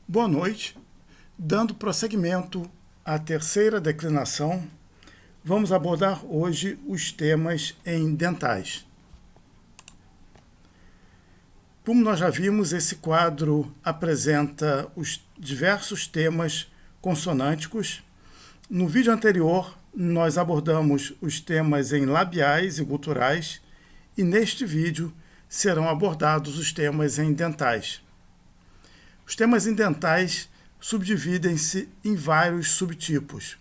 Boa noite. Dando prosseguimento à terceira declinação, vamos abordar hoje os temas em dentais. Como nós já vimos, esse quadro apresenta os diversos temas consonânticos. No vídeo anterior, nós abordamos os temas em labiais e guturais, e neste vídeo serão abordados os temas em dentais. Os temas em dentais subdividem-se em vários subtipos.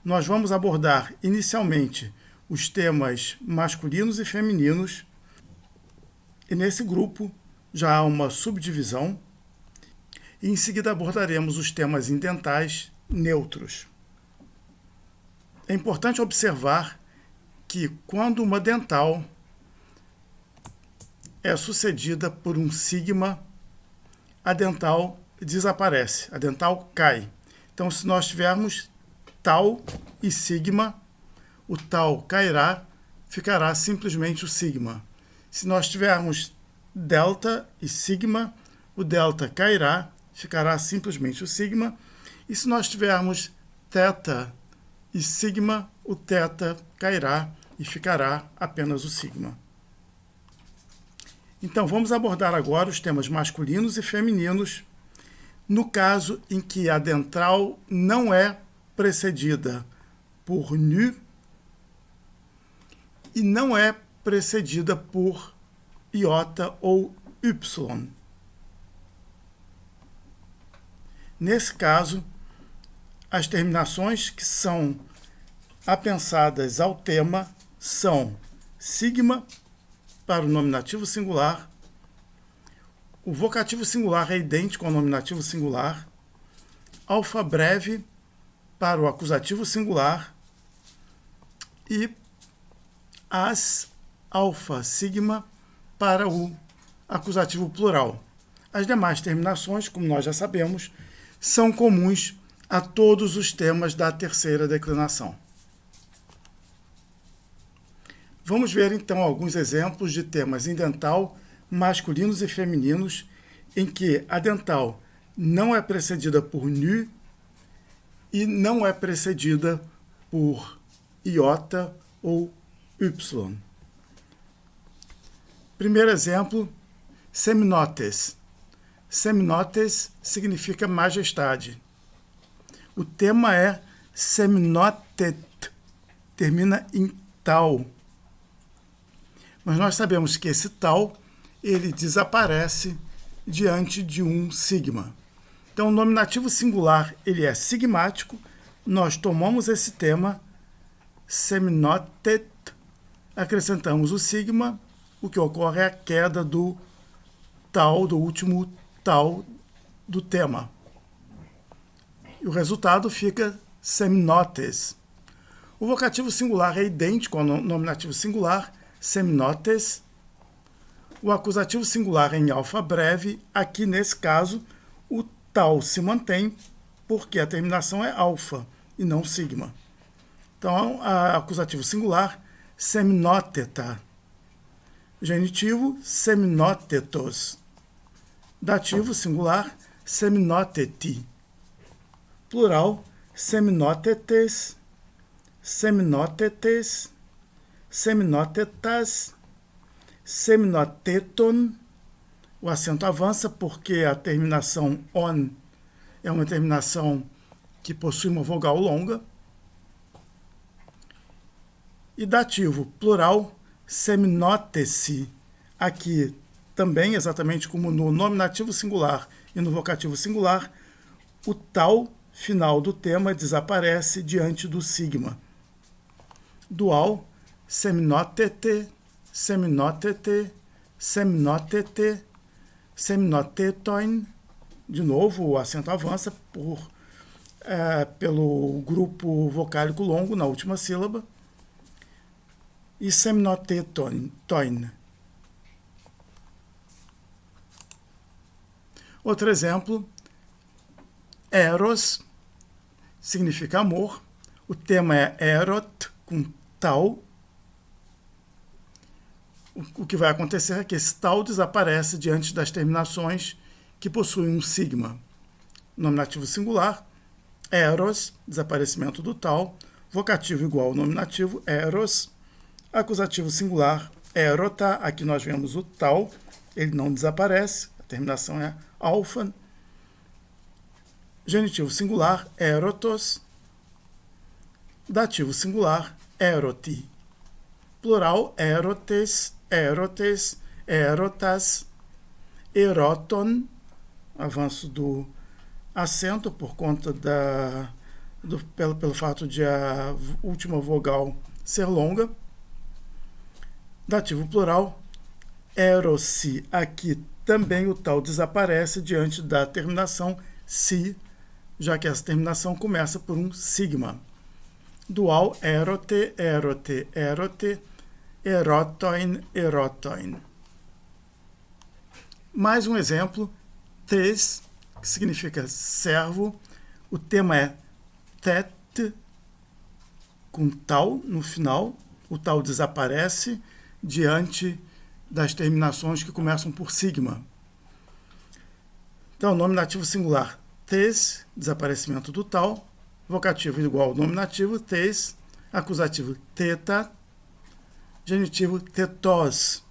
Nós vamos abordar inicialmente os temas masculinos e femininos, e nesse grupo já há uma subdivisão, e em seguida abordaremos os temas indentais neutros. É importante observar que quando uma dental é sucedida por um sigma, a dental desaparece, a dental cai. Então, se nós tivermos tal e sigma, o tal cairá, ficará simplesmente o sigma. Se nós tivermos delta e sigma, o delta cairá, ficará simplesmente o sigma. E se nós tivermos θ e sigma, o θ cairá e ficará apenas o sigma. Então, vamos abordar agora os temas masculinos e femininos, no caso em que a dental não é precedida por NU e não é precedida por iota ou Y. Nesse caso, as terminações que são apensadas ao tema são sigma para o nominativo singular, o vocativo singular é idêntico ao nominativo singular, alfa breve para o acusativo singular e as alfa sigma para o acusativo plural. As demais terminações, como nós já sabemos, são comuns a todos os temas da terceira declinação. Vamos ver, então, alguns exemplos de temas em dental masculinos e femininos em que a dental não é precedida por NU e não é precedida por iota ou Y. Primeiro exemplo, seminotes. Seminotes significa majestade. O tema é seminotet, termina em tal. Mas nós sabemos que esse tal, ele desaparece diante de um sigma. Então, o nominativo singular, ele é sigmático. Nós tomamos esse tema, seminotet, acrescentamos o sigma, o que ocorre é a queda do tal, do último tal do tema. E o resultado fica seminotes. O vocativo singular é idêntico ao nominativo singular, seminotes. O acusativo singular é em alfa breve. Aqui, nesse caso, o tal se mantém porque a terminação é alfa e não sigma. Então, acusativo singular, seminoteta. Genitivo, seminotetos. Dativo singular, seminoteti. Plural, seminotetes, seminotetes, seminotetas, seminoteton. O acento avança porque a terminação on é uma terminação que possui uma vogal longa. E dativo, plural, seminotesi. Aqui também, exatamente como no nominativo singular e no vocativo singular, o tal final do tema desaparece diante do sigma. Dual, seminotete, seminotete, seminotete, seminotetoin. De novo, o acento avança pelo grupo vocálico longo na última sílaba. E seminotetoin. Outro exemplo, eros, significa amor. O tema é erot, com tal. O que vai acontecer é que esse tal desaparece diante das terminações que possuem um sigma. nominativo singular, eros, desaparecimento do tal, vocativo igual ao nominativo, eros, acusativo singular, erota, aqui nós vemos o tal, ele não desaparece, a terminação é alfa, genitivo singular, erotos, dativo singular, eroti, plural, erotes, erotes, erotas, eroton, avanço do acento por conta pelo fato de a última vogal ser longa. Dativo plural, erosi, aqui também o tal desaparece diante da terminação si, já que essa terminação começa por um sigma. Dual, erote, erote, erote, erotoin, erotoin. Mais um exemplo, tes, que significa servo. O tema é tet, com tal no final. O tal desaparece diante das terminações que começam por sigma. Então, nominativo singular, tes, desaparecimento do tal. Vocativo igual ao nominativo, tes. Acusativo, teta. Genitivo, tetos.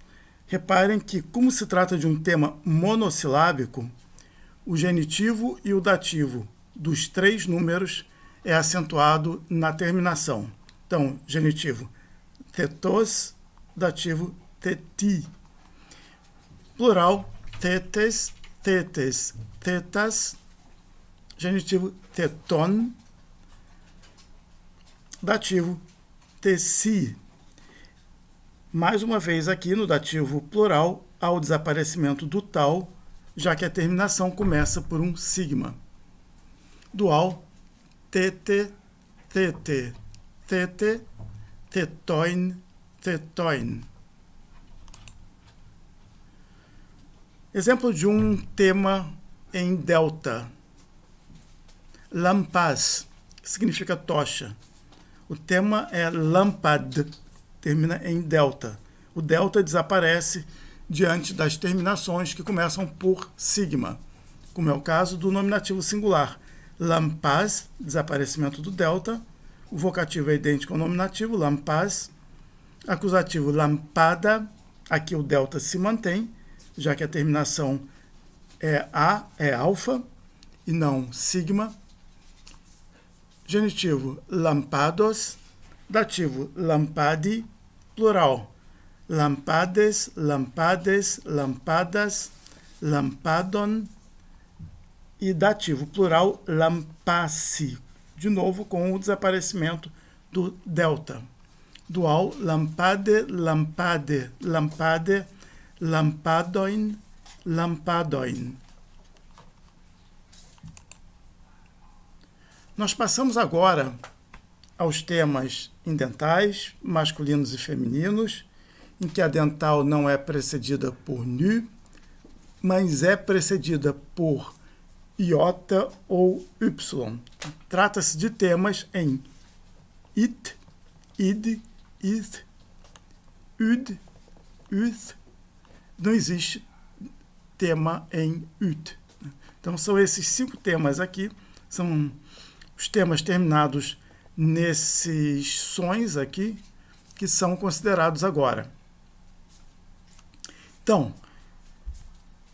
Reparem que, como se trata de um tema monossilábico, o genitivo e o dativo dos 3 números é acentuado na terminação. Então, genitivo, tetos, dativo, teti. Plural, tetes, tetes, tetas. Genitivo, teton. Dativo, teci. Mais uma vez aqui no dativo plural, há o desaparecimento do tal, já que a terminação começa por um sigma. Dual, tete, tete, tete, tetoin, tetoin. Exemplo de um tema em delta. Lampaz, que significa tocha. O tema é lampad, termina em delta. O delta desaparece diante das terminações que começam por sigma, como é o caso do nominativo singular. Lampaz, desaparecimento do delta. O vocativo é idêntico ao nominativo, lampaz. Acusativo, lampada. Aqui o delta se mantém, já que a terminação é alfa e não sigma. Genitivo, lampados. Dativo, lampadi. Plural, lampades, lampades, lampadas, lampadon. E dativo plural, lampasse. De novo, com o desaparecimento do delta. Dual, lampade, lampade, lampade, lampadoin, lampadoin. Nós passamos agora aos temas indentais, masculinos e femininos, em que a dental não é precedida por nu, mas é precedida por iota ou y. Trata-se de temas em it, id, ith, ud, uth. Não existe tema em ut. Então, são esses 5 temas aqui, são os temas terminados nesses sons aqui, que são considerados agora. Então,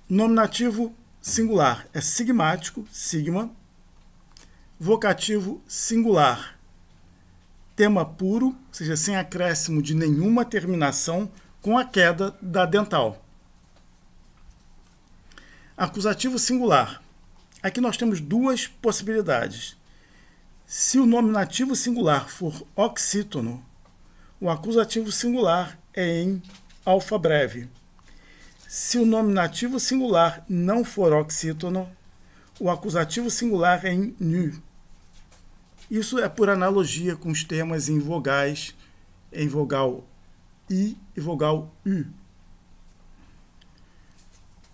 nominativo singular é sigmático, sigma. Vocativo singular, tema puro, ou seja, sem acréscimo de nenhuma terminação, com a queda da dental. Acusativo singular. Aqui nós temos 2 possibilidades. Se o nominativo singular for oxítono, o acusativo singular é em alfa breve. Se o nominativo singular não for oxítono, o acusativo singular é em nu. Isso é por analogia com os temas em vogais, em vogal I e vogal U.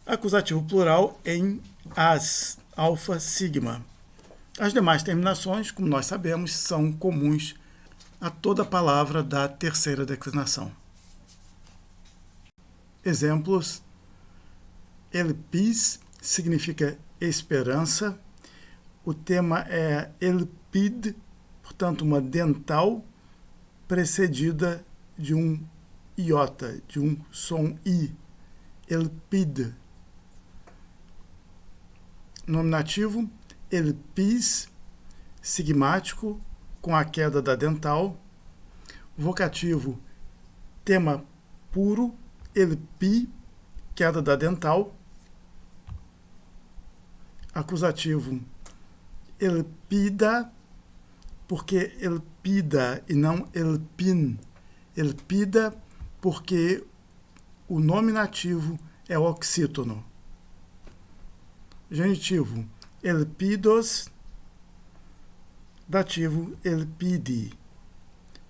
Acusativo plural em as, alfa, sigma. As demais terminações, como nós sabemos, são comuns a toda palavra da terceira declinação. Exemplos: elpis significa esperança, o tema é elpid, portanto, uma dental precedida de um iota, de um som I. Elpid. Nominativo, elpis, sigmático, com a queda da dental. Vocativo, tema puro, elpi, queda da dental. Acusativo, elpida, porque elpida e não elpin. Elpida, porque o nominativo é oxítono. Genitivo, elpidos. Dativo, elpidi.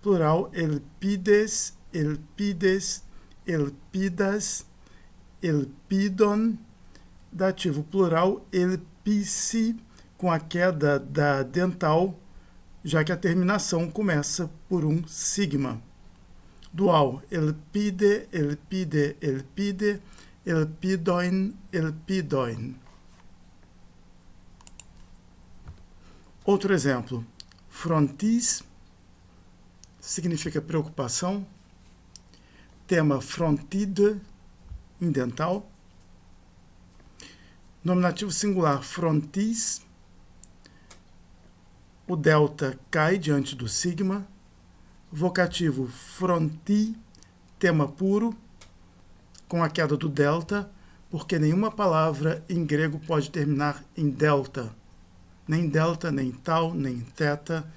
Plural, elpides, elpides, elpidas, elpidon. Dativo plural, elpice, com a queda da dental, já que a terminação começa por um sigma. Dual, elpide, elpide, elpide, elpidoin, elpidoin. Outro exemplo, frontis, significa preocupação. Tema frontide, indental. Nominativo singular, frontis. O delta cai diante do sigma. Vocativo, fronti, tema puro, com a queda do delta, porque nenhuma palavra em grego pode terminar em delta. Nem delta, nem tal, nem teta.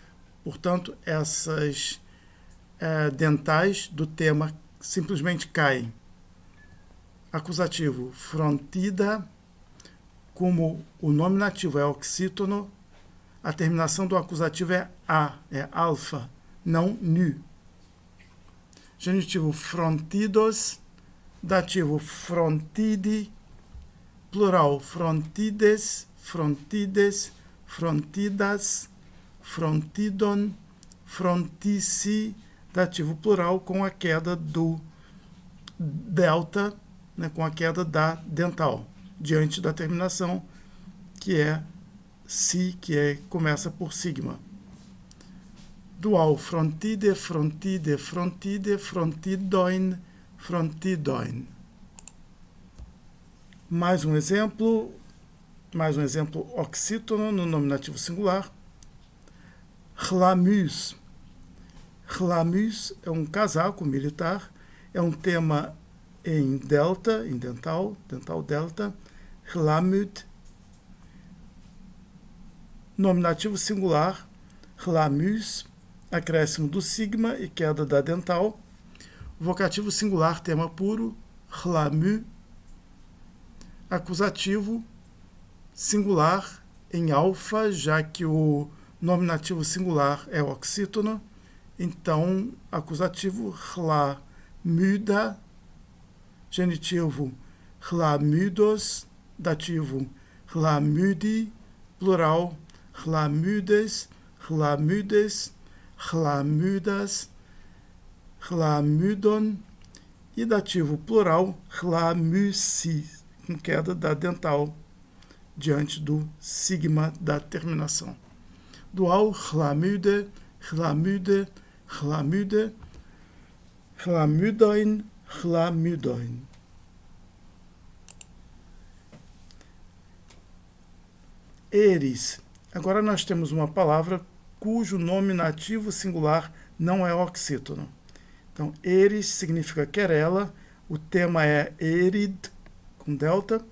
Portanto, essas dentais do tema simplesmente caem. Acusativo, frontida. Como o nominativo é oxítono, a terminação do acusativo é a, é alfa, não nu. Genitivo, frontidos. Dativo, frontide. Plural, frontides, frontides, frontidas, frontidon, frontici. Dativo plural com a queda do delta, né, com a queda da dental, diante da terminação, que é si, começa por sigma. Dual, frontide, frontide, frontide, frontidoin, frontidoin. Mais um exemplo oxítono no nominativo singular. Chlamus. Chlamus é um casaco militar, é um tema em delta, em dental delta. Chlamud. Nominativo singular, chlamus, acréscimo do sigma e queda da dental. Vocativo singular, tema puro, chlamu. Acusativo singular em alfa, já que o nominativo singular é oxítono. Então, acusativo, chlamuda. Genitivo, chlamudos. Dativo, clamudi. Plural, chlamudes, chlamudes, chlamudas, clamudon. E dativo plural, chlamuci, com queda da dental diante do sigma da terminação. Dual, chlamude, chlamude, chlamude, chlamudoin, chlamudoin. Eris. Agora nós temos uma palavra cujo nominativo singular não é oxítono. Então, eris significa querela, o tema é erid, com delta.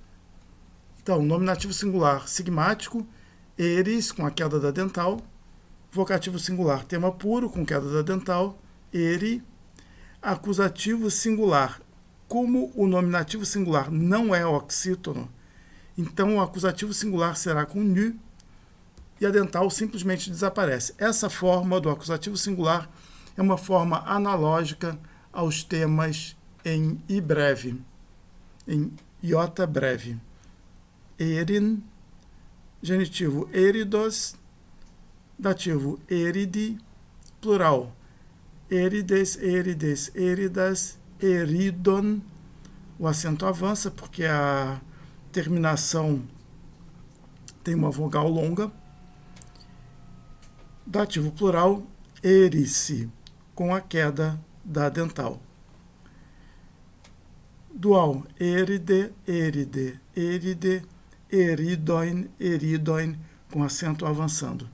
Então, nominativo singular sigmático, eris, com a queda da dental. Vocativo singular, tema puro, com queda da dental, eri. Acusativo singular, como o nominativo singular não é oxítono, então o acusativo singular será com nu e a dental simplesmente desaparece. Essa forma do acusativo singular é uma forma analógica aos temas em i breve, em iota breve. Erin, genitivo eridos, dativo eridi, plural erides, erides, eridas, eridon. O acento avança porque a terminação tem uma vogal longa. Dativo plural, erice, com a queda da dental. Dual, eride, eride, eride, eridoin, eridoin, com acento avançando.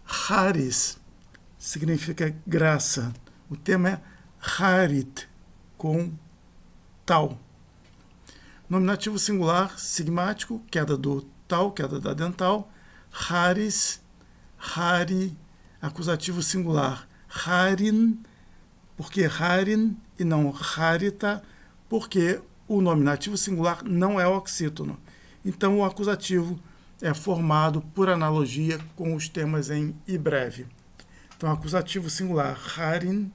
Charis significa graça. O tema é charit, com tal. Nominativo singular, sigmático, queda do tal, queda da dental. Charis, chari, acusativo singular. Charin, porque Charin e não Charita, porque o nominativo singular não é oxítono. Então, o acusativo é formado por analogia com os temas em i breve. Então, acusativo singular, Charin,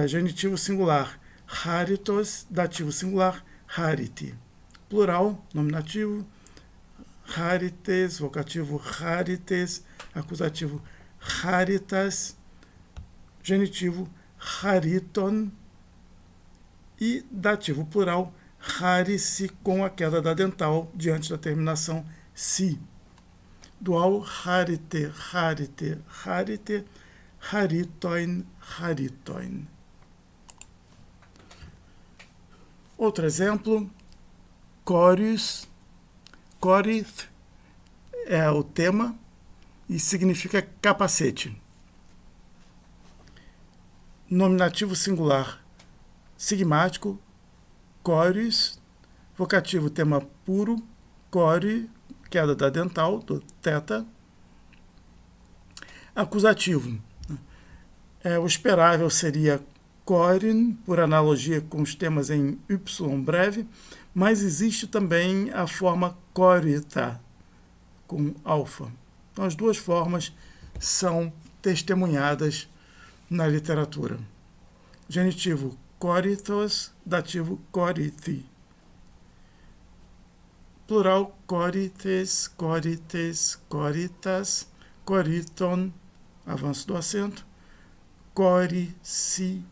genitivo singular, Charitos, dativo singular, Chariti. Plural, nominativo, Charites, vocativo, Charites, acusativo, Charitas, genitivo, Chariton e dativo plural, Charice, com a queda da dental diante da terminação si. Dual, Charite, Charite, Charite, Charitoin, Charitoin. Outro exemplo, Chorus, Chorith é o tema e significa capacete. Nominativo singular, sigmático, chorus, vocativo tema puro, core, queda da dental, do teta. Acusativo, o esperável seria corin, por analogia com os temas em y breve, mas existe também a forma corita, com alfa. Então, as duas formas são testemunhadas na literatura. Genitivo, coritos, dativo, corithi. Plural, corites, corites, coritas, coriton, avanço do acento, corici,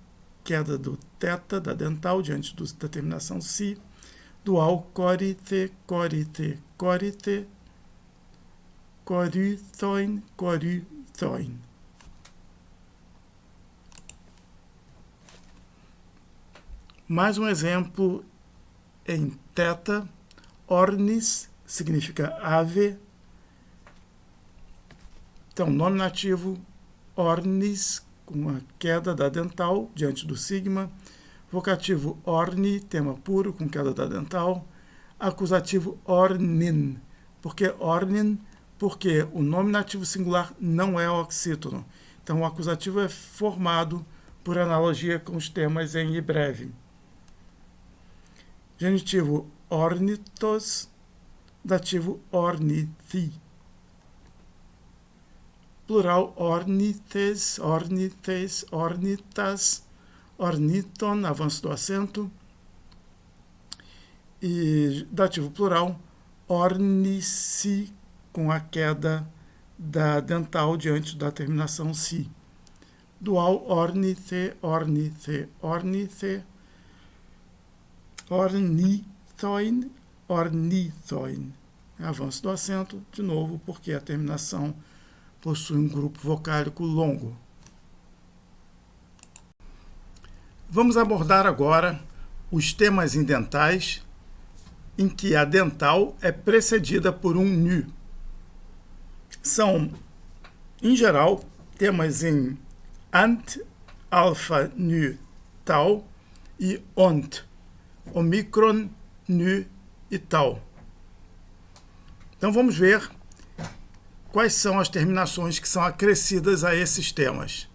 queda do teta, da dental, diante da terminação si, dual, corite, corite, corite, coritoin, coritoin. Mais um exemplo em teta, ornis, significa ave. Então, nominativo, ornis, com a queda da dental diante do sigma. Vocativo, orni, tema puro, com queda da dental. Acusativo, ornin. Por que ornin? Porque o nominativo singular não é oxítono. Então, o acusativo é formado por analogia com os temas em i breve. Genitivo, ornitos, dativo, ornithi. Plural, ornites, ornites, ornitas, orniton, avanço do acento. E dativo plural, ornici, com a queda da dental diante da terminação si. Dual, ornithe, ornithe, ornithe, ornithoin, ornithoin. Avanço do acento, de novo, porque a terminação possui um grupo vocálico longo. Vamos abordar agora os temas indentais em que a dental é precedida por um nu. São, em geral, temas em ant, alfa, nu, tau e ont, omicron, nu e tau. Então vamos ver quais são as terminações que são acrescidas a esses temas.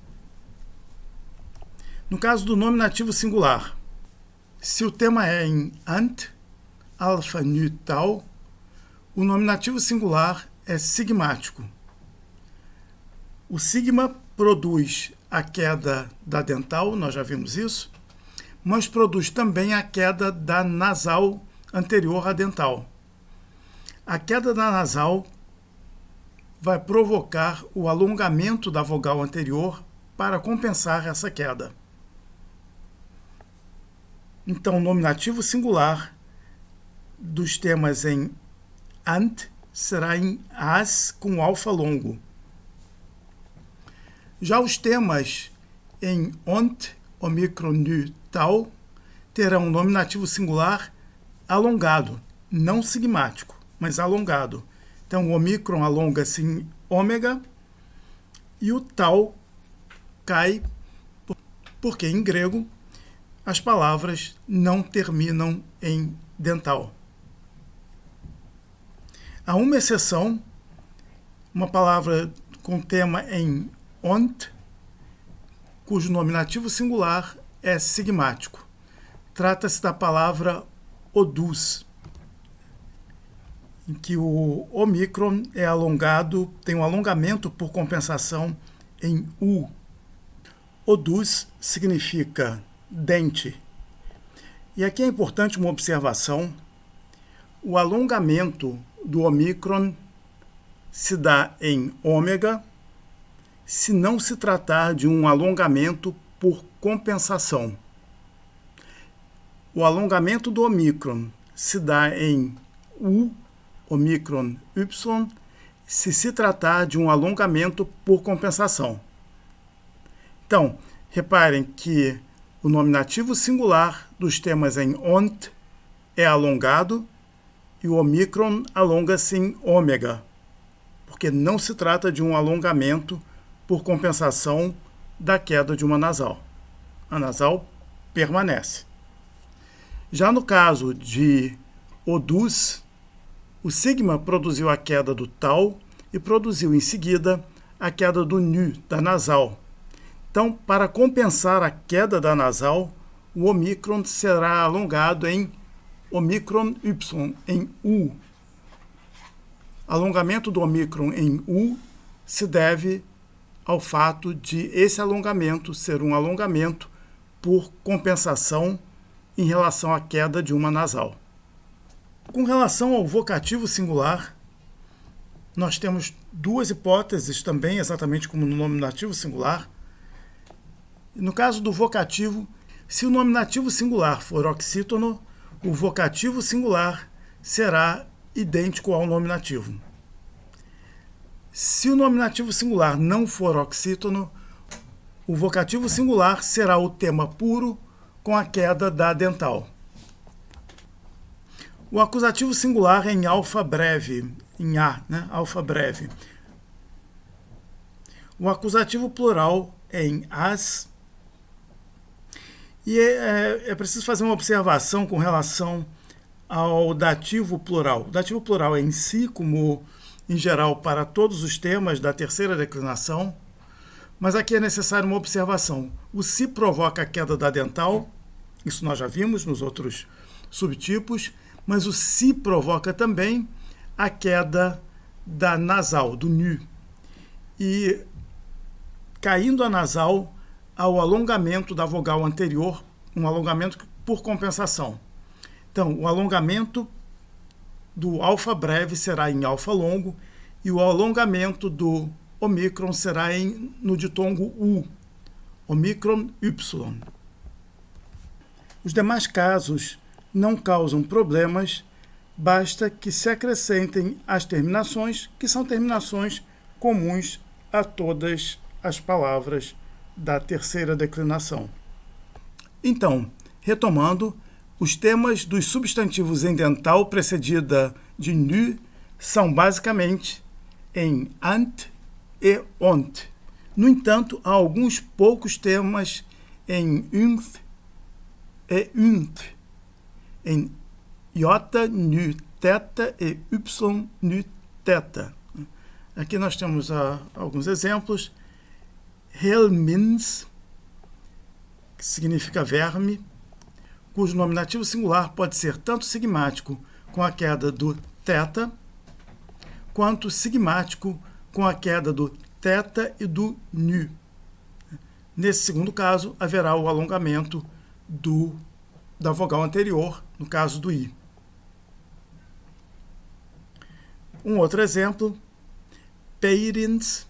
No caso do nominativo singular, se o tema é em ant, alfa, nu, tau, o nominativo singular é sigmático. O sigma produz a queda da dental, nós já vimos isso, mas produz também a queda da nasal anterior à dental. A queda da nasal vai provocar o alongamento da vogal anterior para compensar essa queda. Então, o nominativo singular dos temas em ant será em as com alfa longo. Já os temas em ont, omicron, nu, tal terão nominativo singular alongado, não sigmático, mas alongado. Então, o omicron alonga-se em ômega e o tal cai porque, em grego, as palavras não terminam em dental. Há uma exceção, uma palavra com tema em ont, cujo nominativo singular é sigmático. Trata-se da palavra odus, em que o omicron é alongado, tem um alongamento por compensação em u. Odus significa dente. E aqui é importante uma observação: o alongamento do omicron se dá em ômega se não se tratar de um alongamento por compensação. O alongamento do omicron se dá em u, omicron y, se tratar de um alongamento por compensação. Então, reparem que o nominativo singular dos temas em ont é alongado e o omicron alonga-se em ômega, porque não se trata de um alongamento por compensação da queda de uma nasal. A nasal permanece. Já no caso de odus, o sigma produziu a queda do tal e produziu em seguida a queda do nu, da nasal. Então, para compensar a queda da nasal, o omicron será alongado em omicron y, em u. Alongamento do omicron em u se deve ao fato de esse alongamento ser um alongamento por compensação em relação à queda de uma nasal. Com relação ao vocativo singular, nós temos duas hipóteses também, exatamente como no nominativo singular. No caso do vocativo, se o nominativo singular for oxítono, o vocativo singular será idêntico ao nominativo. Se o nominativo singular não for oxítono, o vocativo singular será o tema puro com a queda da dental. O acusativo singular é em alfa breve, em A, alfa breve. O acusativo plural é em as. E é preciso fazer uma observação com relação ao dativo plural. O dativo plural é em si, como em geral para todos os temas da terceira declinação, mas aqui é necessária uma observação. O si provoca a queda da dental, isso nós já vimos nos outros subtipos, mas o si provoca também a queda da nasal, do nu. E caindo a nasal, ao alongamento da vogal anterior, um alongamento por compensação. Então, o alongamento do alfa breve será em alfa longo e o alongamento do omicron será no ditongo U, omicron Y. Os demais casos não causam problemas, basta que se acrescentem as terminações, que são terminações comuns a todas as palavras da terceira declinação. Então, retomando, os temas dos substantivos em dental precedida de nu são basicamente em ant e ont. No entanto, há alguns poucos temas em unth e unth, em iota, nu, teta e y, nu, teta. Aqui nós temos alguns exemplos. Helminths, que significa verme, cujo nominativo singular pode ser tanto sigmático com a queda do teta, quanto sigmático com a queda do teta e do nu. Nesse segundo caso, haverá o alongamento da vogal anterior, no caso do i. Um outro exemplo, peirins,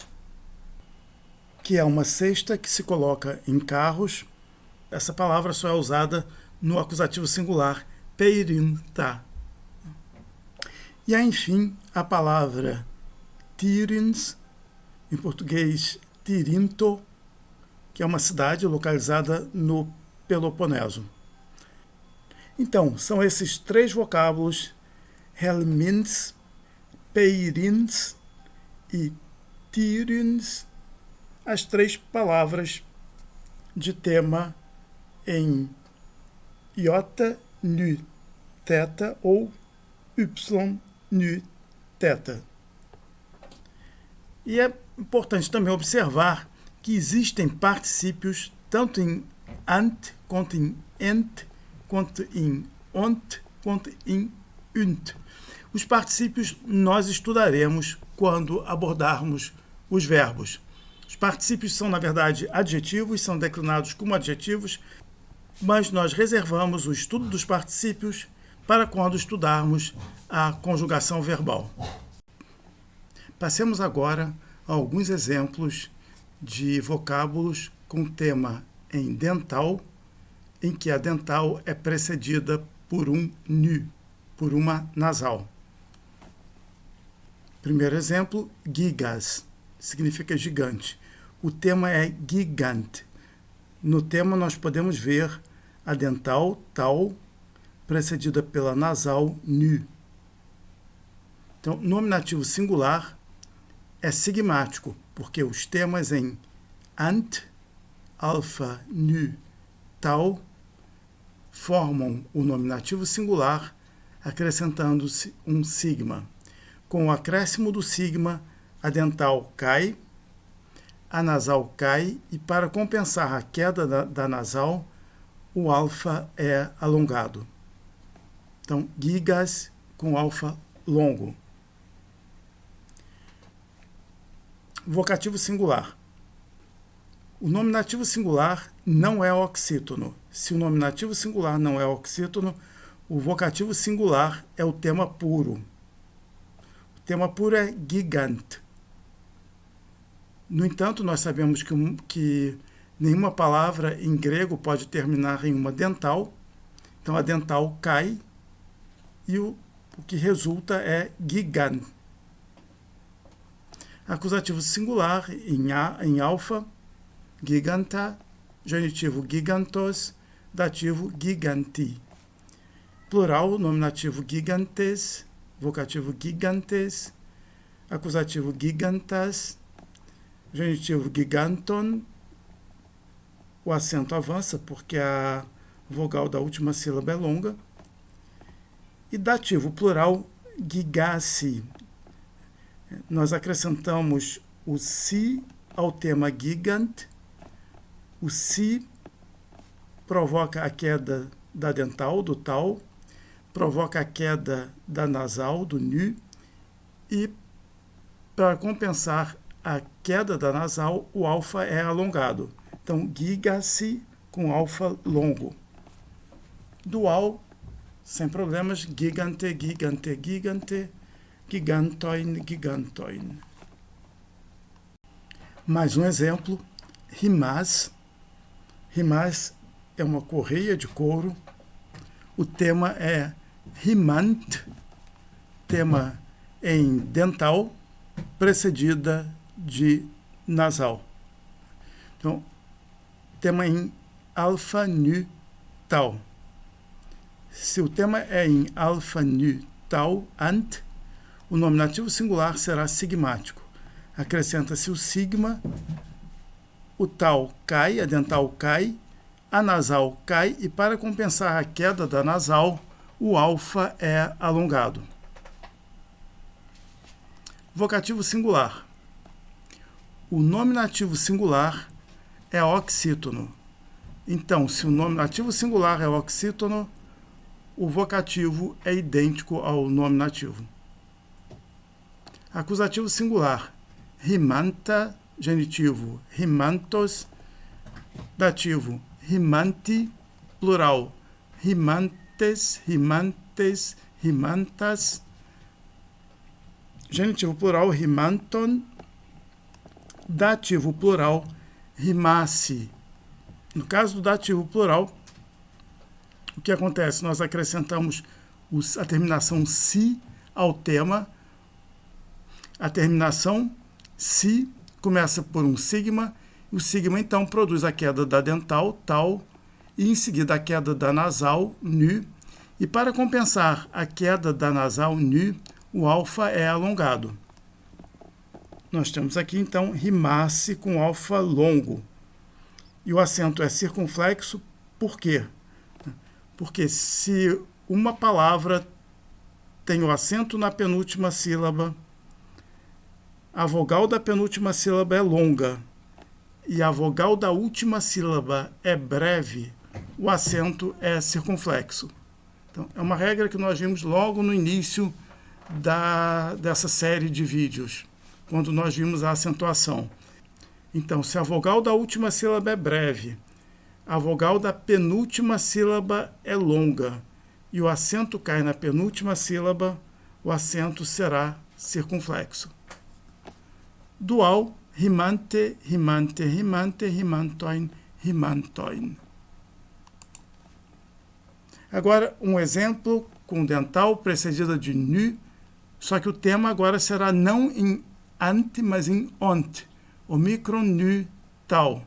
que é uma cesta que se coloca em carros. Essa palavra só é usada no acusativo singular, peirinta. E há, enfim, a palavra Tiryns, em português Tirinto, que é uma cidade localizada no Peloponeso. Então, são esses 3 vocábulos, Helminth, Peirins e Tiryns, as 3 palavras de tema em iota, nu, θ ou y, nu, θ. E é importante também observar que existem particípios tanto em ant, quanto em ent, quanto em ont, quanto em unt. Os particípios nós estudaremos quando abordarmos os verbos. Os particípios são, na verdade, adjetivos, são declinados como adjetivos, mas nós reservamos o estudo dos particípios para quando estudarmos a conjugação verbal. Passemos agora a alguns exemplos de vocábulos com tema em dental, em que a dental é precedida por um nu, por uma nasal. Primeiro exemplo, gigas, significa gigante. O tema é gigant. No tema nós podemos ver a dental, tal, precedida pela nasal, nu. Então, nominativo singular é sigmático, porque os temas em ant, alfa, nu, tal, formam o nominativo singular, acrescentando-se um sigma. Com o acréscimo do sigma, a dental cai, a nasal cai, e para compensar a queda da nasal, o alfa é alongado. Então, gigas com alfa longo. Vocativo singular. O nominativo singular não é oxítono. Se o nominativo singular não é oxítono, o vocativo singular é o tema puro. O tema puro é gigant. No entanto, nós sabemos que nenhuma palavra em grego pode terminar em uma dental. Então, a dental cai e o que resulta é gigan. Acusativo singular em alfa, giganta, genitivo gigantos, dativo giganti. Plural, nominativo gigantes, vocativo gigantes, acusativo gigantas, genitivo giganton, o acento avança porque a vogal da última sílaba é longa, e dativo plural gigassi. Nós acrescentamos o si ao tema gigant. O si provoca a queda da dental, do tal, provoca a queda da nasal, do nu, e para compensar a queda da nasal, o alfa é alongado. Então, gigassi com alfa longo. Dual, sem problemas, gigante, gigante, gigante, gigantoin, gigantoin. Mais um exemplo, rimaz. Rimaz é uma correia de couro. O tema é rimant, tema em dental, precedida de nasal. Então, tema em alfa, nu, tal. Se o tema é em alfa, nu, tal, ant, o nominativo singular será sigmático. Acrescenta-se o sigma, o tal cai, a dental cai, a nasal cai, e para compensar a queda da nasal, o alfa é alongado. Vocativo singular. O nominativo singular é oxítono. Então, se o nominativo singular é oxítono, o vocativo é idêntico ao nominativo. Acusativo singular. Rimanta, genitivo, rimantos, dativo, rimanti, plural, rimantes, rimantes, rimantas, genitivo plural, rimanton, dativo plural, rimasse. No caso do dativo plural, o que acontece? Nós acrescentamos a terminação si ao tema. A terminação si começa por um sigma, e o sigma então produz a queda da dental, tal, e em seguida a queda da nasal, nu, e para compensar a queda da nasal, nu, o alfa é alongado. Nós temos aqui então rimar-se com alfa longo. E o acento é circunflexo, por quê? Porque se uma palavra tem o acento na penúltima sílaba, a vogal da penúltima sílaba é longa e a vogal da última sílaba é breve, o acento é circunflexo. Então, é uma regra que nós vimos logo no início dessa série de vídeos, quando nós vimos a acentuação. Então, se a vogal da última sílaba é breve, a vogal da penúltima sílaba é longa e o acento cai na penúltima sílaba, o acento será circunflexo. Dual, rimante, rimante, rimante, rimantoin, rimantoin. Agora, um exemplo com dental precedida de nu, só que o tema agora será não em ant, mas em ont. Omicron, nu, tal.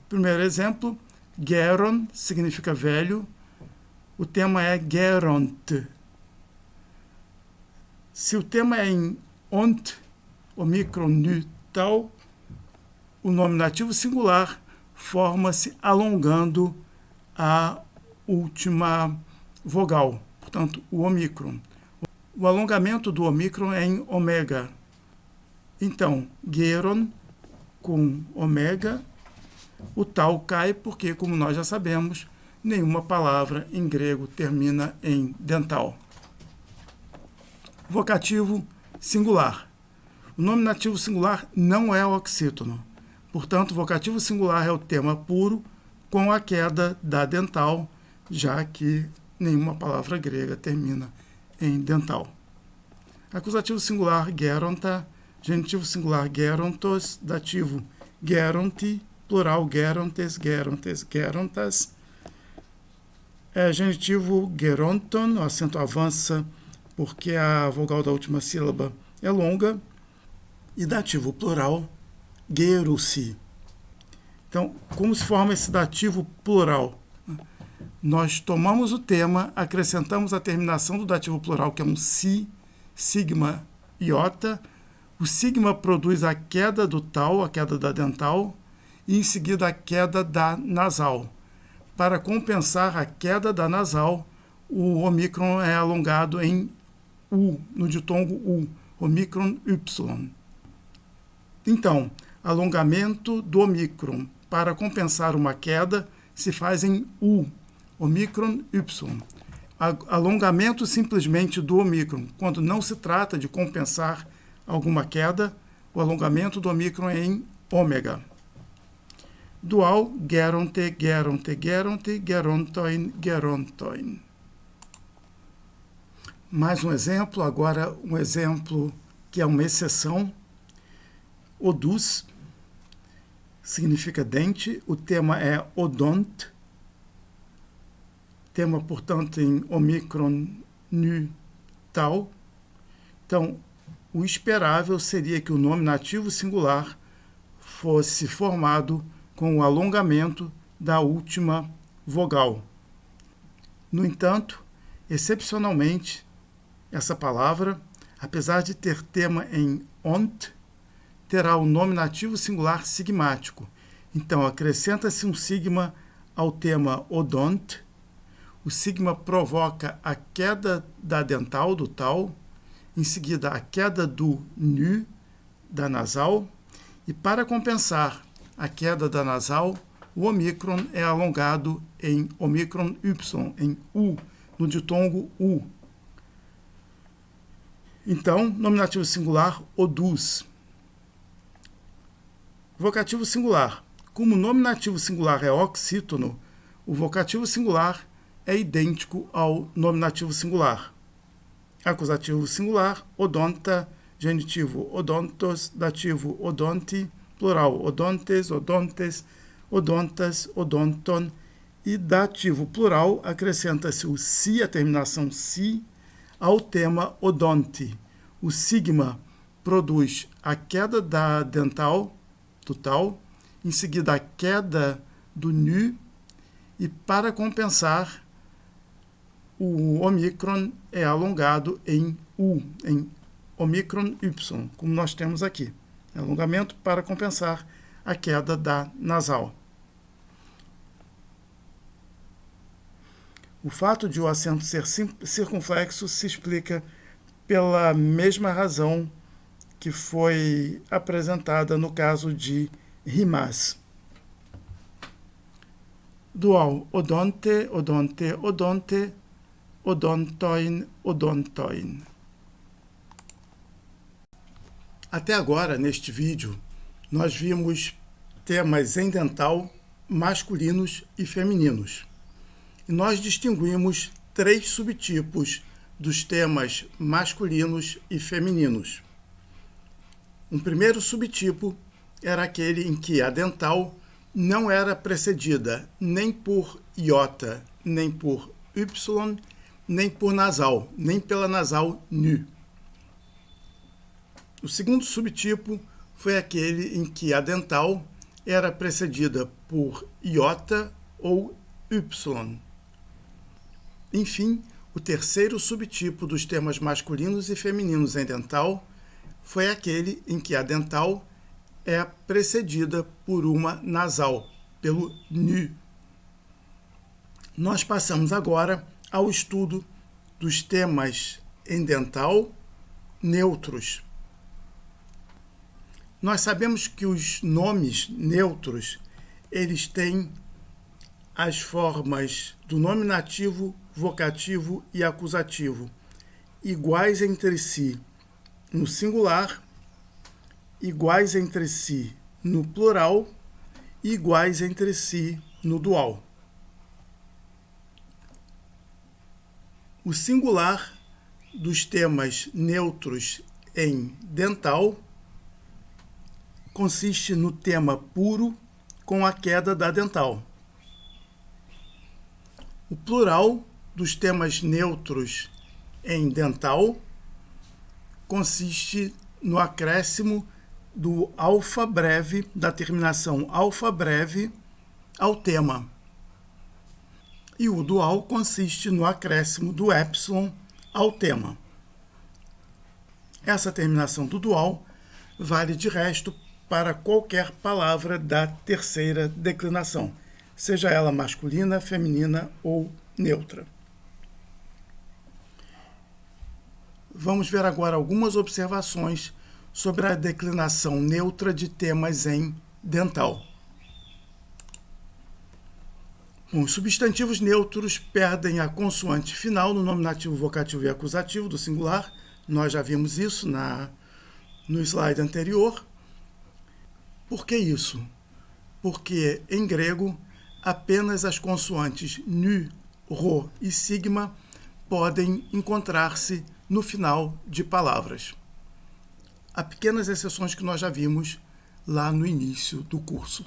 Primeiro exemplo, geron significa velho. O tema é geront. Se o tema é em ont, omicron, nu, tal, o nominativo singular forma-se alongando a última vogal, portanto, o omicron. O alongamento do omicron é em ômega. Então, geron com ômega, o tal cai porque, como nós já sabemos, nenhuma palavra em grego termina em dental. Vocativo singular. O nominativo singular não é oxítono. Portanto, o vocativo singular é o tema puro com a queda da dental, já que nenhuma palavra grega termina em dental. Acusativo singular, geronta. Genitivo singular, gerontos. Dativo, geronti. Plural, gerontes, gerontes, gerontas. Genitivo, geronton. O acento avança porque a vogal da última sílaba é longa. E dativo plural, gerusi. Então, como se forma esse dativo plural? Nós tomamos o tema, acrescentamos a terminação do dativo plural, que é um si, sigma, iota. O sigma produz a queda do tal, a queda da dental, e em seguida a queda da nasal. Para compensar a queda da nasal, o omicron é alongado em U, no ditongo U, omicron Y. Então, alongamento do omicron para compensar uma queda se faz em U, omicron Y. Alongamento simplesmente do omicron, quando não se trata de compensar alguma queda, o alongamento do omicron é em ômega. Dual, geronte, geronte, geronte, gerontoin, gerontoin. Mais um exemplo, agora um exemplo que é uma exceção. Odus significa dente, o tema é odont, tema, portanto, em omicron, nu, tal. Então, o esperável seria que o nominativo singular fosse formado com o alongamento da última vogal. No entanto, excepcionalmente, essa palavra, apesar de ter tema em ont, terá o nominativo singular sigmático. Então, acrescenta-se um sigma ao tema odont. O sigma provoca a queda da dental, do tal, em seguida a queda do nu, da nasal, e para compensar a queda da nasal, o omicron é alongado em omicron Y, em U, no ditongo U. Então, nominativo singular, odus. Vocativo singular. Como o nominativo singular é oxítono, o vocativo singular é idêntico ao nominativo singular. Acusativo singular, odonta, genitivo, odontos, dativo, odonti, plural, odontes, odontes, odontas, odonton, e dativo plural, acrescenta-se o si, a terminação si, ao tema odonte. O sigma produz a queda da dental total, em seguida a queda do nu, e para compensar, o ômicron é alongado em U, em ômicron Y, como nós temos aqui. Alongamento para compensar a queda da nasal. O fato de o acento ser circunflexo se explica pela mesma razão que foi apresentada no caso de rimas. Dual odonte, odonte, odonte, odontoin, odontoin. Até agora, neste vídeo, nós vimos temas em dental masculinos e femininos. E nós distinguimos 3 subtipos dos temas masculinos e femininos. Um primeiro subtipo era aquele em que a dental não era precedida nem por iota, nem por y, nem por nasal, nem pela nasal nu. O segundo subtipo foi aquele em que a dental era precedida por iota ou y. Enfim, o terceiro subtipo dos temas masculinos e femininos em dental foi aquele em que a dental é precedida por uma nasal, pelo nu. Nós passamos agora ao estudo dos temas em dental neutros. Nós sabemos que os nomes neutros, eles têm as formas do nominativo, vocativo e acusativo iguais entre si no singular, iguais entre si no plural e iguais entre si no dual. O singular dos temas neutros em dental consiste no tema puro com a queda da dental. O plural dos temas neutros em dental consiste no acréscimo do alfa breve, da terminação alfa breve, ao tema. E o dual consiste no acréscimo do epsilon ao tema. Essa terminação do dual vale de resto para qualquer palavra da terceira declinação, seja ela masculina, feminina ou neutra. Vamos ver agora algumas observações sobre a declinação neutra de temas em dental. Os substantivos neutros perdem a consoante final no nominativo, vocativo e acusativo do singular. Nós já vimos isso no slide anterior. Por que isso? Porque em grego apenas as consoantes nu, rho e sigma podem encontrar-se no final de palavras. Há pequenas exceções que nós já vimos lá no início do curso.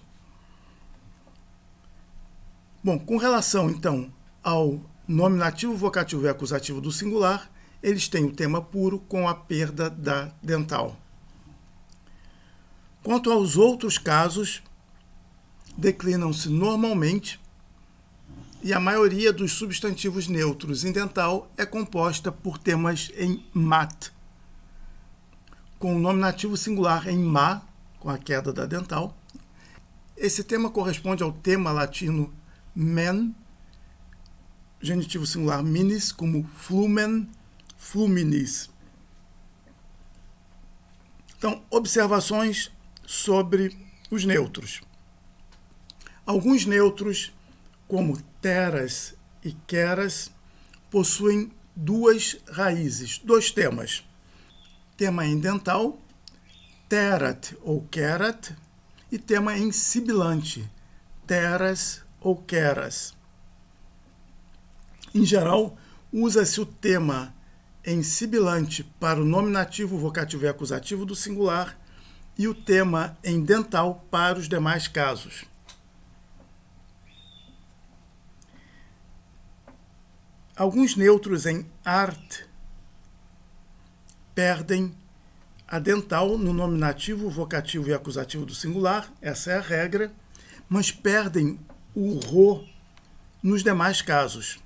Bom, com relação então ao nominativo, vocativo e acusativo do singular, eles têm o tema puro com a perda da dental. Quanto aos outros casos, declinam-se normalmente e a maioria dos substantivos neutros em dental é composta por temas em mat, com o nominativo singular em ma, com a queda da dental. Esse tema corresponde ao tema latino men, genitivo singular minis, como flumen, fluminis. Então, observações sobre os neutros. Alguns neutros, como teras e queras, possuem 2 raízes, 2 temas. Tema em dental, terat ou kerat, e tema em sibilante, teras ou queras. Em geral, usa-se o tema em sibilante para o nominativo, vocativo e acusativo do singular e o tema em dental para os demais casos. Alguns neutros em art perdem a dental no nominativo, vocativo e acusativo do singular, essa é a regra, mas perdem o ro nos demais casos.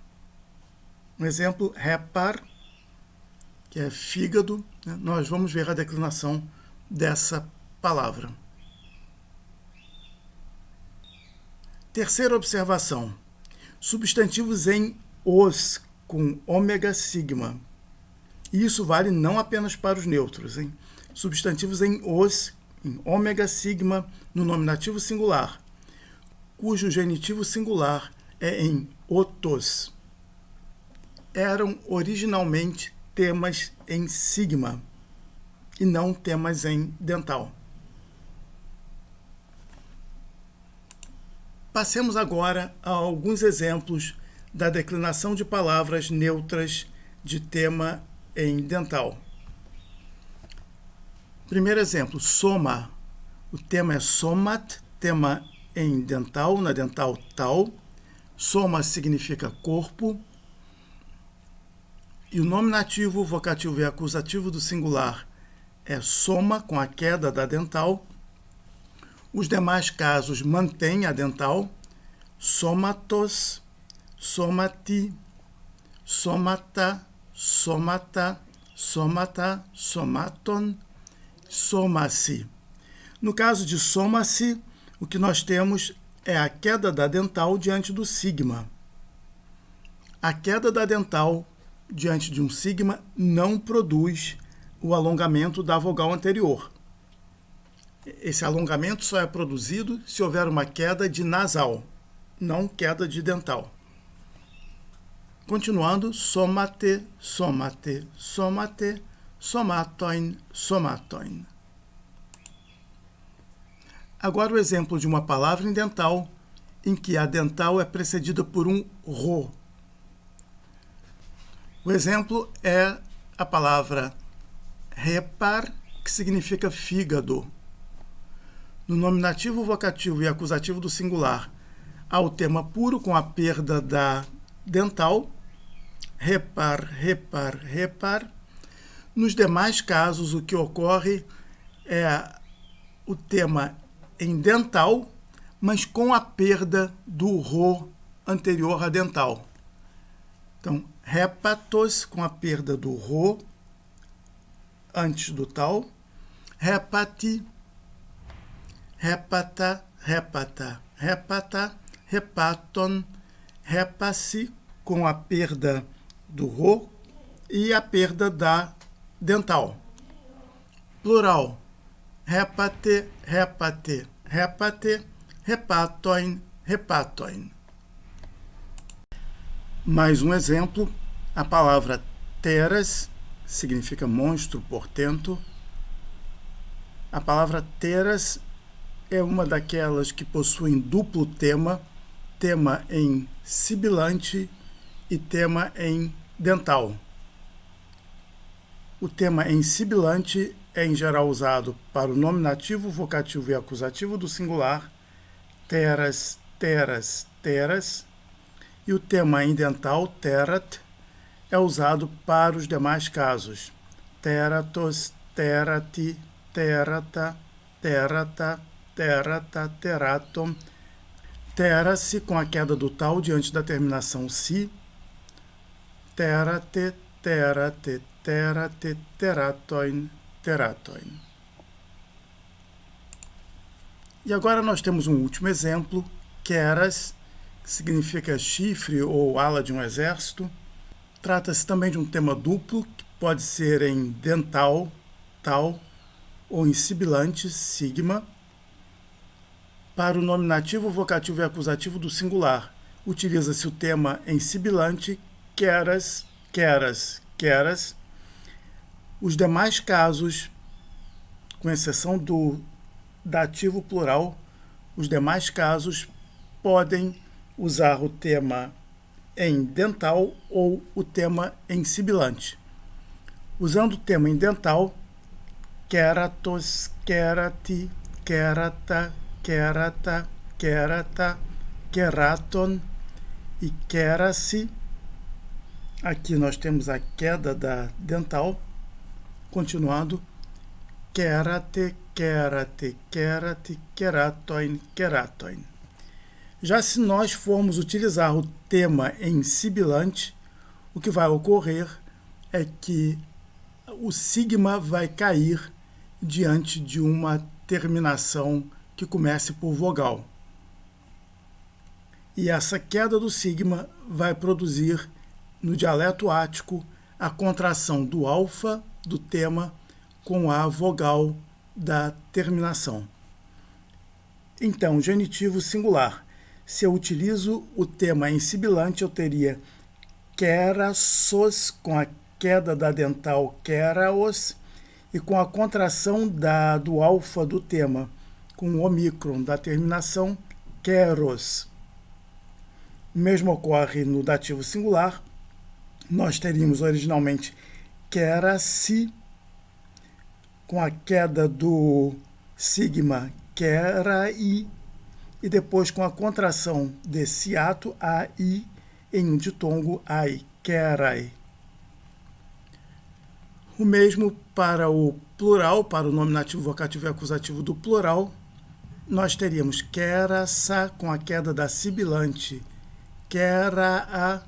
Um exemplo, repar, que é fígado, né? Nós vamos ver a declinação dessa palavra. Terceira observação, substantivos em os, com ômega sigma. E isso vale não apenas para os neutros, hein? Substantivos em os, em ômega sigma, no nominativo singular, cujo genitivo singular é em otos. Eram originalmente temas em sigma e não temas em dental. Passemos agora a alguns exemplos da declinação de palavras neutras de tema em dental. Primeiro exemplo, soma. O tema é somat, tema em dental, na dental tal. Soma significa corpo. E o nominativo, vocativo e acusativo do singular é soma, com a queda da dental. Os demais casos mantêm a dental. Somatos, somati, somata, somata, somata, somaton, soma-se. No caso de soma-se, o que nós temos é a queda da dental diante do sigma. A queda da dental diante de um sigma não produz o alongamento da vogal anterior. Esse alongamento só é produzido se houver uma queda de nasal, não queda de dental. Continuando, somate, somate, somate, somatoin, somatoin. Agora o exemplo de uma palavra em dental em que a dental é precedida por um ro. O exemplo é a palavra repar, que significa fígado. No nominativo, vocativo e acusativo do singular, há o tema puro com a perda da dental, repar, repar, repar. Nos demais casos, o que ocorre é o tema em dental, mas com a perda do ro anterior à dental. Então, hepatos, com a perda do ro antes do tal. Hepati, hepata, hepata, hepata, hepaton, hepaci, com a perda do ro e a perda da dental. Plural, hepate, hepate, hepate, hepatoin, hepatoin. Mais um exemplo, a palavra teras significa monstro, portento. A palavra teras é uma daquelas que possuem duplo tema, tema em sibilante e tema em dental. O tema em sibilante é em geral usado para o nominativo, vocativo e acusativo do singular, teras, teras, teras, e o tema em dental, terat, é usado para os demais casos, teratos, terati, terata, terata, terata, teratum, tera-se com a queda do tal diante da terminação si, terate, terate, terate, teratoin, teratoin. E agora nós temos um último exemplo, keras, que significa chifre ou ala de um exército. Trata-se também de um tema duplo, que pode ser em dental, tal, ou em sibilante, sigma. Para o nominativo, vocativo e acusativo do singular, utiliza-se o tema em sibilante, keras, keras, keras. Os demais casos, com exceção do dativo plural, os demais casos podem usar o tema em dental ou o tema em sibilante. Usando o tema em dental, keratos, kerati, kerata, kerata, kerata, keraton e kerasi. Aqui nós temos a queda da dental. continuando, querate, querate, querate, queratoin, queratoin. Já se nós formos utilizar o tema em sibilante, o que vai ocorrer é que o sigma vai cair diante de uma terminação que comece por vogal. E essa queda do sigma vai produzir, no dialeto ático, a contração do alfa do tema com a vogal da terminação. Então, genitivo singular. Se eu utilizo o tema em sibilante, eu teria querassos, com a queda da dental queraos, e com a contração do alfa do tema, com o omicron da terminação, queros. O mesmo ocorre no dativo singular. Nós teríamos originalmente querasi, com a queda do sigma querai, e depois com a contração desse ato, ai, em um ditongo, ai, querai. O mesmo para o plural, para o nominativo, vocativo e acusativo do plural, nós teríamos querasa, com a queda da sibilante, queraa,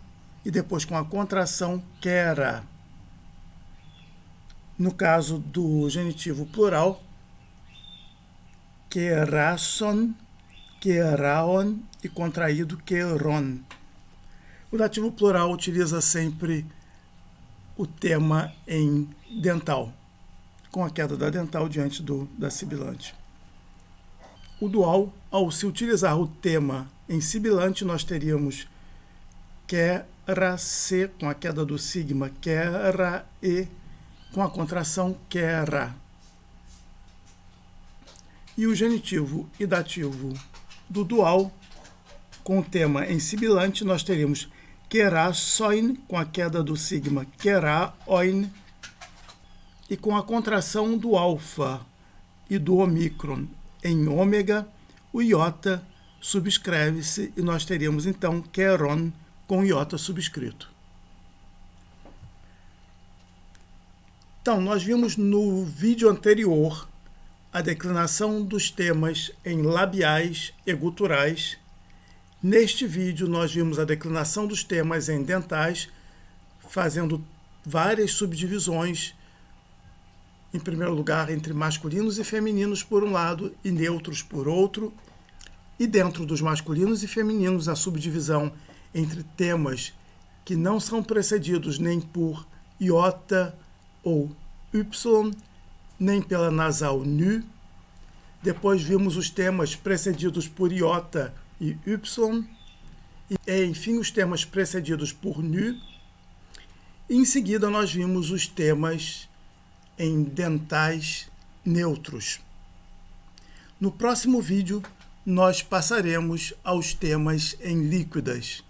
e depois com a contração, quera. No caso do genitivo plural, querasson, queraon, e contraído, queron. O dativo plural utiliza sempre o tema em dental, com a queda da dental diante da sibilante. O dual, ao se utilizar o tema em sibilante, nós teríamos quera-se, com a queda do sigma, quera-e, com a contração quera. E o genitivo e dativo do dual, com o tema em sibilante, nós teríamos querassoin, com a queda do sigma, queraoin, e com a contração do alfa e do omicron em ômega, o iota subscreve-se e nós teríamos então queron com iota subscrito. Então, nós vimos no vídeo anterior a declinação dos temas em labiais e guturais. Neste vídeo, nós vimos a declinação dos temas em dentais, fazendo várias subdivisões, em primeiro lugar, entre masculinos e femininos por um lado e neutros por outro, e dentro dos masculinos e femininos a subdivisão entre temas que não são precedidos nem por iota ou y, nem pela nasal nu. Depois vimos os temas precedidos por iota e y, e enfim os temas precedidos por nu. E em seguida nós vimos os temas em dentais neutros. No próximo vídeo nós passaremos aos temas em líquidas.